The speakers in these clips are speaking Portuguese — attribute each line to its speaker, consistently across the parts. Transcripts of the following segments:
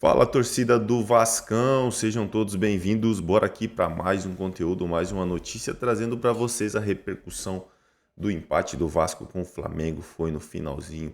Speaker 1: Fala, torcida do Vascão, sejam todos bem-vindos. Bora aqui para mais um conteúdo, mais uma notícia, trazendo para vocês a repercussão do empate do Vasco com o Flamengo. Foi no finalzinho.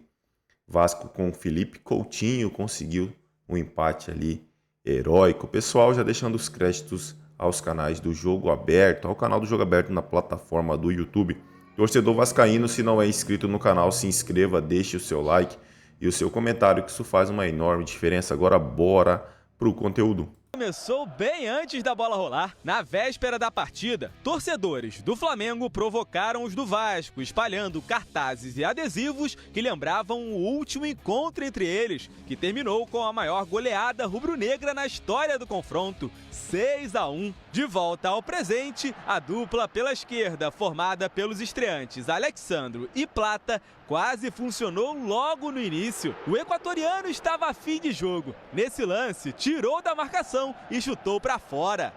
Speaker 1: Vasco com o Felipe Coutinho conseguiu um empate ali heróico. Pessoal, já deixando os créditos aos canais do Jogo Aberto, ao canal do Jogo Aberto na plataforma do YouTube. Torcedor vascaíno, se não é inscrito no canal, se inscreva, deixe o seu like e o seu comentário, que isso faz uma enorme diferença. Agora bora pro conteúdo.
Speaker 2: Começou bem antes da bola rolar. Na véspera da partida, torcedores do Flamengo provocaram os do Vasco, espalhando cartazes e adesivos que lembravam o último encontro entre eles, que terminou com a maior goleada rubro-negra na história do confronto, 6-1. De volta ao presente, a dupla pela esquerda, formada pelos estreantes Alexandro e Plata, quase funcionou logo no início. O equatoriano estava a fim de jogo. Nesse lance, tirou da marcação e chutou para fora.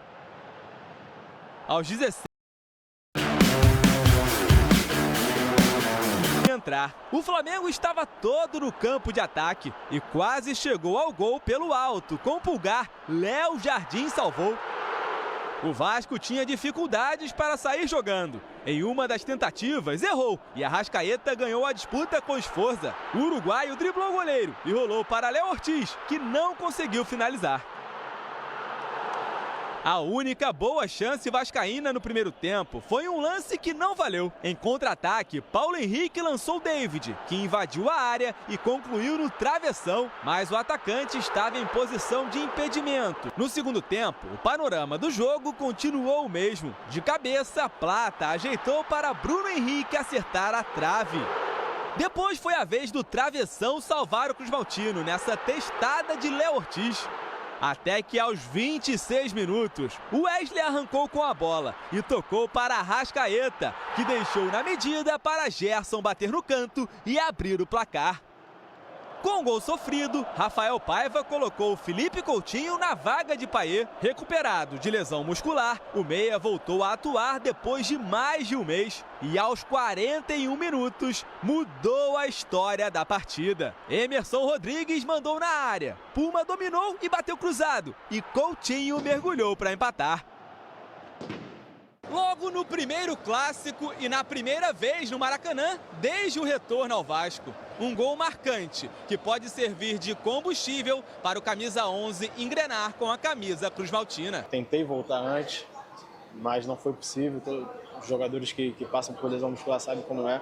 Speaker 2: Aos 16 entrar, o Flamengo estava todo no campo de ataque e quase chegou ao gol pelo alto. Com o pulgar, Léo Jardim salvou. O Vasco tinha dificuldades para sair jogando. Em uma das tentativas, errou e Arrascaeta ganhou a disputa com esforço. O uruguaio driblou o goleiro e rolou para Léo Ortiz, que não conseguiu finalizar. A única boa chance vascaína no primeiro tempo foi um lance que não valeu. Em contra-ataque, Paulo Henrique lançou David, que invadiu a área e concluiu no travessão, mas o atacante estava em posição de impedimento. No segundo tempo, o panorama do jogo continuou o mesmo. De cabeça, Plata ajeitou para Bruno Henrique acertar a trave. Depois foi a vez do travessão salvar o Cruz Maltino nessa testada de Léo Ortiz. Até que aos 26 minutos, o Wesley arrancou com a bola e tocou para Arrascaeta, que deixou na medida para Gerson bater no canto e abrir o placar. Com o gol sofrido, Rafael Paiva colocou Felipe Coutinho na vaga de Payet. Recuperado de lesão muscular, o meia voltou a atuar depois de mais de um mês e aos 41 minutos mudou a história da partida. Emerson Rodrigues mandou na área, Puma dominou e bateu cruzado e Coutinho mergulhou para empatar. Logo no primeiro clássico e na primeira vez no Maracanã, desde o retorno ao Vasco. Um gol marcante, que pode servir de combustível para o camisa 11 engrenar com a camisa Cruz Maltina.
Speaker 3: Tentei voltar antes, mas não foi possível. Os jogadores que passam por lesão muscular sabem como é.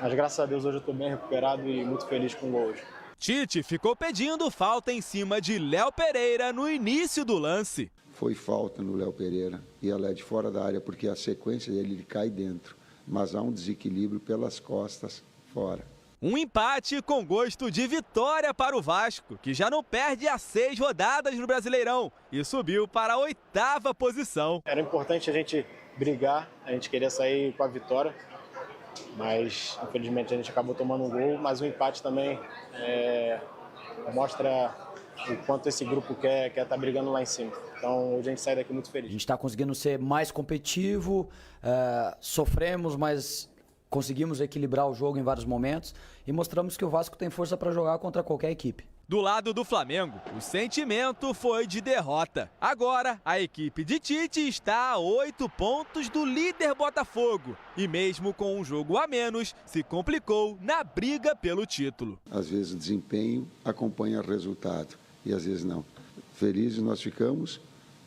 Speaker 3: Mas graças a Deus hoje eu estou bem recuperado e muito feliz com o gol hoje.
Speaker 2: Tite ficou pedindo falta em cima de Léo Pereira no início do lance.
Speaker 4: Foi falta no Léo Pereira e ela é de fora da área porque a sequência dele ele cai dentro, mas há um desequilíbrio pelas costas fora.
Speaker 2: Um empate com gosto de vitória para o Vasco, que já não perde há 6 rodadas no Brasileirão e subiu para a 8ª posição.
Speaker 3: Era importante a gente brigar, a gente queria sair com a vitória, mas infelizmente a gente acabou tomando um gol, mas o empate também mostra o quanto esse grupo quer estar brigando lá em cima. Então hoje a gente sai daqui muito feliz.
Speaker 5: A gente está conseguindo ser mais competitivo, sofremos, mas conseguimos equilibrar o jogo em vários momentos e mostramos que o Vasco tem força para jogar contra qualquer equipe.
Speaker 2: Do lado do Flamengo, o sentimento foi de derrota. Agora, a equipe de Tite está a 8 pontos do líder Botafogo. E mesmo com um jogo a menos, se complicou na briga pelo título.
Speaker 4: Às vezes o desempenho acompanha o resultado e às vezes não. Felizes nós ficamos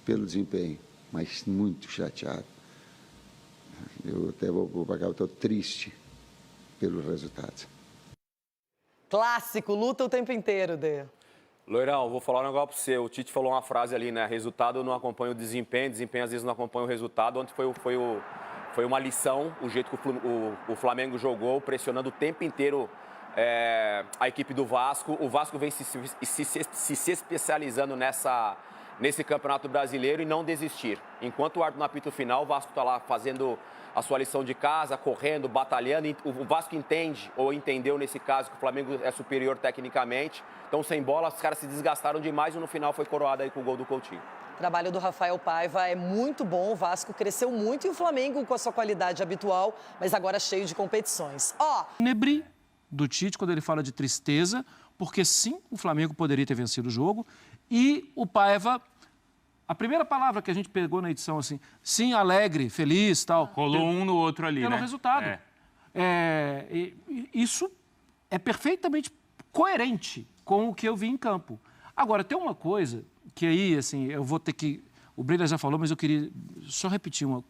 Speaker 4: pelo desempenho, mas muito chateado. Eu até vou pagar, eu estou triste pelo resultado.
Speaker 6: Clássico, luta o tempo inteiro, Dê.
Speaker 7: Loirão, vou falar um negócio para você. O Tite falou uma frase ali, né? Resultado não acompanha o desempenho, desempenho às vezes não acompanha o resultado. Ontem foi uma lição, o jeito que o Flamengo jogou, pressionando o tempo inteiro a equipe do Vasco. O Vasco vem se especializando nesse Campeonato Brasileiro e não desistir. Enquanto o árbitro não apita o final, o Vasco está lá fazendo a sua lição de casa, correndo, batalhando. O Vasco entende, ou entendeu nesse caso, que o Flamengo é superior tecnicamente. Então, sem bola, os caras se desgastaram demais e no final foi coroado aí com o gol do Coutinho.
Speaker 6: O trabalho do Rafael Paiva é muito bom, o Vasco cresceu muito e o Flamengo com a sua qualidade habitual, mas agora cheio de competições.
Speaker 8: Fúnebre do Tite, quando ele fala de tristeza, porque sim, o Flamengo poderia ter vencido o jogo e o Paiva... A primeira palavra que a gente pegou na edição, assim, sim, alegre, feliz, tal.
Speaker 9: Rolou um no outro ali,
Speaker 8: pelo
Speaker 9: né?
Speaker 8: resultado. Isso é perfeitamente coerente com o que eu vi em campo. Agora, tem uma coisa que aí, assim, eu vou ter que... O Breila já falou, mas eu queria só repetir uma.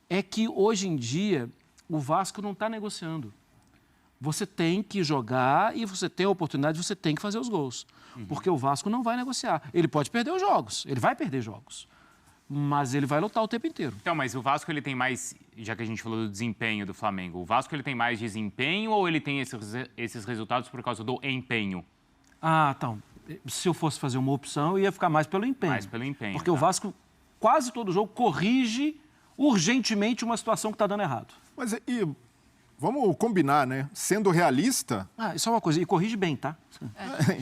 Speaker 8: É que, hoje em dia, o Vasco não está negociando. Você tem que jogar e você tem a oportunidade, você tem que fazer os gols. Porque o Vasco não vai negociar. Ele pode perder os jogos, ele vai perder jogos. Mas ele vai lutar o tempo inteiro.
Speaker 9: Então, mas o Vasco, ele tem mais, já que a gente falou do desempenho do Flamengo, o Vasco, ele tem mais desempenho ou ele tem esses resultados por causa do empenho?
Speaker 8: Ah, então, se eu fosse fazer uma opção, eu ia ficar mais pelo empenho.
Speaker 9: Mais pelo empenho.
Speaker 8: Porque o Vasco, quase todo jogo, corrige urgentemente uma situação que está dando errado.
Speaker 10: Mas e vamos combinar, né? Sendo realista...
Speaker 8: Isso é uma coisa, e corrige bem, tá?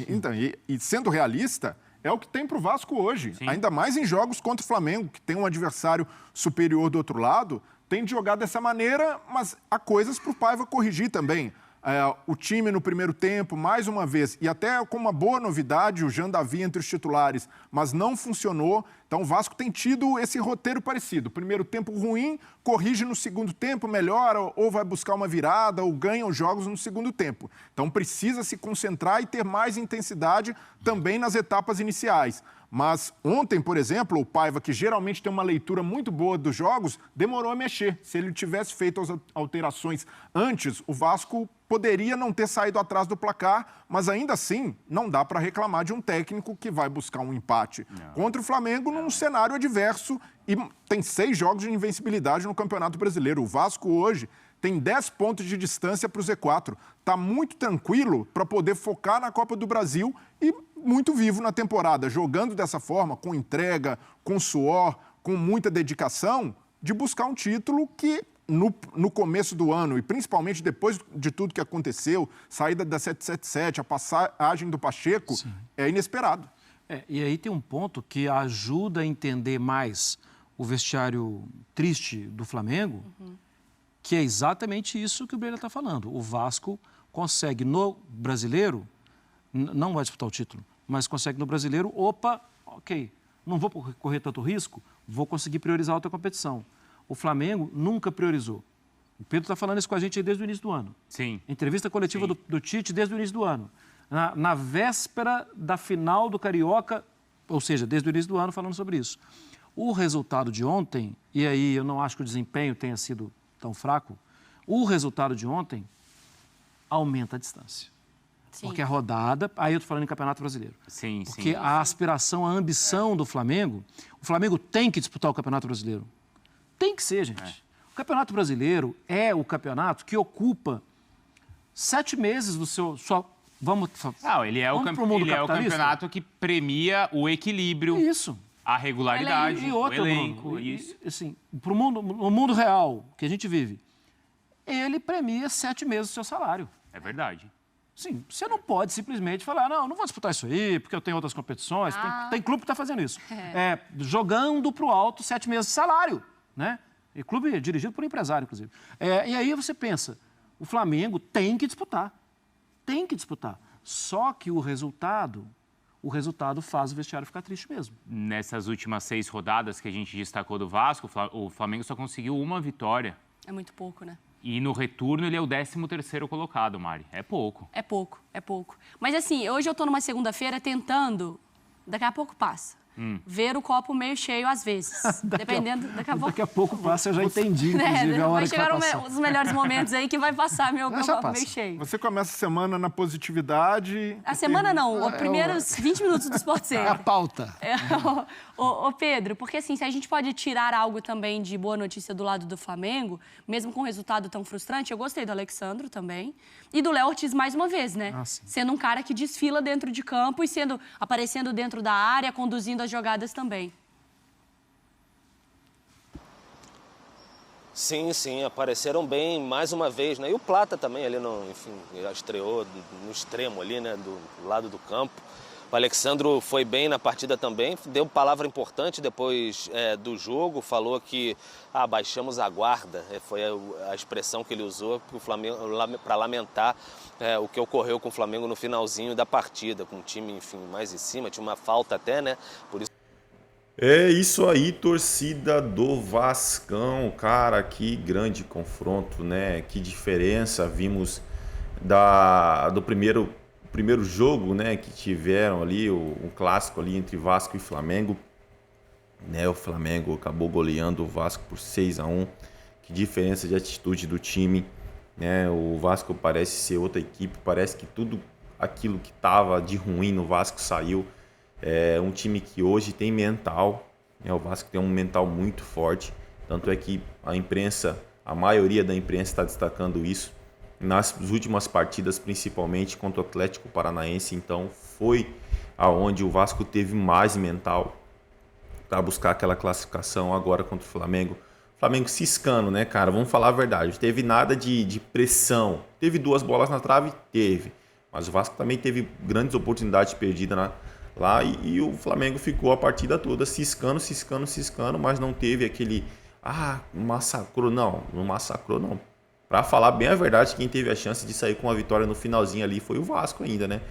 Speaker 10: Então, e sendo realista, é o que tem para o Vasco hoje. Sim. Ainda mais em jogos contra o Flamengo, que tem um adversário superior do outro lado, tem de jogar dessa maneira, mas há coisas para o Paiva corrigir também. O time no primeiro tempo, mais uma vez, e até com uma boa novidade, o Jandavi entre os titulares, mas não funcionou. Então o Vasco tem tido esse roteiro parecido. Primeiro tempo ruim, corrige no segundo tempo, melhora, ou vai buscar uma virada, ou ganha os jogos no segundo tempo. Então precisa se concentrar e ter mais intensidade também nas etapas iniciais. Mas ontem, por exemplo, o Paiva, que geralmente tem uma leitura muito boa dos jogos, demorou a mexer. Se ele tivesse feito as alterações antes, o Vasco poderia não ter saído atrás do placar, mas ainda assim não dá para reclamar de um técnico que vai buscar um empate contra o Flamengo num cenário adverso e tem 6 jogos de invencibilidade no Campeonato Brasileiro. O Vasco hoje tem 10 pontos de distância para o Z4. Está muito tranquilo para poder focar na Copa do Brasil e muito vivo na temporada, jogando dessa forma, com entrega, com suor, com muita dedicação, de buscar um título que, no começo do ano, e principalmente depois de tudo que aconteceu, saída da 777, a passagem do Pacheco, é inesperado.
Speaker 8: E aí tem um ponto que ajuda a entender mais o vestiário triste do Flamengo, que é exatamente isso que o Breila está falando. O Vasco consegue no Brasileiro, não vai disputar o título, mas consegue no Brasileiro, ok, não vou correr tanto risco, vou conseguir priorizar outra competição. O Flamengo nunca priorizou. O Pedro está falando isso com a gente desde o início do ano.
Speaker 9: Sim.
Speaker 8: Entrevista coletiva do Tite desde o início do ano. Na véspera da final do Carioca, ou seja, desde o início do ano falando sobre isso. O resultado de ontem, e aí eu não acho que o desempenho tenha sido tão fraco, o resultado de ontem aumenta a distância. Sim. Porque a rodada... Aí eu estou falando em Campeonato Brasileiro.
Speaker 9: Sim,
Speaker 8: porque a aspiração, a ambição do Flamengo... O Flamengo tem que disputar o Campeonato Brasileiro. Tem que ser, gente. O Campeonato Brasileiro é o campeonato que ocupa 7 meses do seu...
Speaker 9: Ele é o campeonato que premia o equilíbrio, a regularidade, o elenco.
Speaker 8: Bruno, assim, no mundo real que a gente vive, ele premia 7 meses do seu salário.
Speaker 9: É verdade.
Speaker 8: Sim, você não pode simplesmente falar, não vou disputar isso aí, porque eu tenho outras competições. Tem clube que está fazendo isso. Jogando para o alto 7 meses de salário, né? E clube dirigido por um empresário, inclusive. E aí você pensa, o Flamengo tem que disputar. Tem que disputar. Só que o resultado faz o vestiário ficar triste mesmo.
Speaker 9: Nessas últimas 6 rodadas que a gente destacou do Vasco, o Flamengo só conseguiu uma vitória.
Speaker 11: É muito pouco, né?
Speaker 9: E no retorno ele é o 13º colocado, Mari. É pouco.
Speaker 11: É pouco. Mas assim, hoje eu tô numa segunda-feira tentando, daqui a pouco passa. Ver o copo meio cheio às vezes. Daqui a pouco
Speaker 8: passa, eu já entendi, inclusive, a hora que vai passar.
Speaker 11: Vai chegar os melhores momentos aí que vai passar meu copo meio cheio.
Speaker 10: Você começa a semana na positividade...
Speaker 11: A semana não, os primeiros 20 minutos do Sport Center.
Speaker 8: É a pauta.
Speaker 11: Ô Pedro, porque assim, se a gente pode tirar algo também de boa notícia do lado do Flamengo, mesmo com um resultado tão frustrante, eu gostei do Alexandro também, e do Léo Ortiz mais uma vez, né? Sendo um cara que desfila dentro de campo e aparecendo dentro da área, conduzindo as jogadas também.
Speaker 12: Sim, apareceram bem mais uma vez, né? E o Plata também ali, já estreou no extremo ali, né? Do lado do campo. O Alexandro foi bem na partida também, deu palavra importante depois do jogo, falou que baixamos a guarda, foi a expressão que ele usou para lamentar o que ocorreu com o Flamengo no finalzinho da partida, com o time, enfim, mais em cima, tinha uma falta até, né? Por isso...
Speaker 1: É isso aí, torcida do Vascão, cara, que grande confronto, né? Que diferença vimos do primeiro jogo, né, que tiveram ali, um clássico ali entre Vasco e Flamengo, né? O Flamengo acabou goleando o Vasco por 6-1. Que diferença de atitude do time, né? O Vasco parece ser outra equipe, parece que tudo aquilo que estava de ruim no Vasco saiu. É um time que hoje tem mental, né? O Vasco tem um mental muito forte, tanto é que a maioria da imprensa está destacando isso. Nas últimas partidas, principalmente contra o Atlético Paranaense, então foi aonde o Vasco teve mais mental para buscar aquela classificação. Agora contra o Flamengo. O Flamengo ciscando, né, cara? Vamos falar a verdade. Não teve nada de pressão. Teve 2 bolas na trave? Teve. Mas o Vasco também teve grandes oportunidades perdidas lá e o Flamengo ficou a partida toda ciscando, mas não teve aquele... massacrou. Não massacrou, não. Pra falar bem a verdade, quem teve a chance de sair com a vitória no finalzinho ali foi o Vasco ainda, né?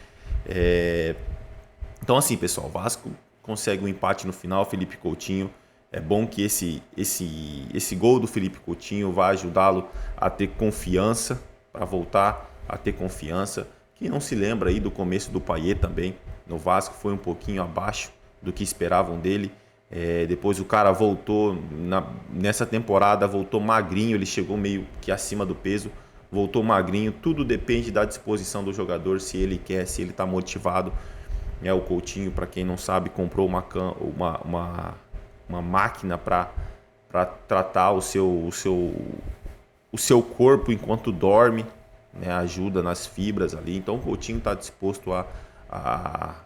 Speaker 1: Então assim, pessoal, o Vasco consegue um empate no final, Felipe Coutinho. É bom que esse gol do Felipe Coutinho vai ajudá-lo a ter confiança, para voltar a ter confiança. Quem não se lembra aí do começo do Payet também, no Vasco foi um pouquinho abaixo do que esperavam dele. Depois o cara voltou, nessa temporada voltou magrinho, ele chegou meio que acima do peso, voltou magrinho. Tudo depende da disposição do jogador, se ele quer, se ele está motivado. O Coutinho, para quem não sabe, comprou uma máquina para tratar o seu corpo enquanto dorme, né? Ajuda nas fibras ali. Então o Coutinho está disposto a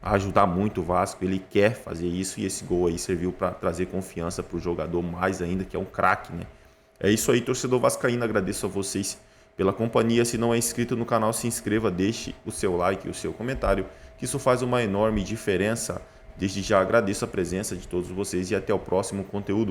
Speaker 1: ajudar muito o Vasco, ele quer fazer isso e esse gol aí serviu para trazer confiança para o jogador mais ainda, que é um craque, né? É isso aí, torcedor vascaíno, agradeço a vocês pela companhia. Se não é inscrito no canal, se inscreva, deixe o seu like e o seu comentário, que isso faz uma enorme diferença. Desde já agradeço a presença de todos vocês e até o próximo conteúdo.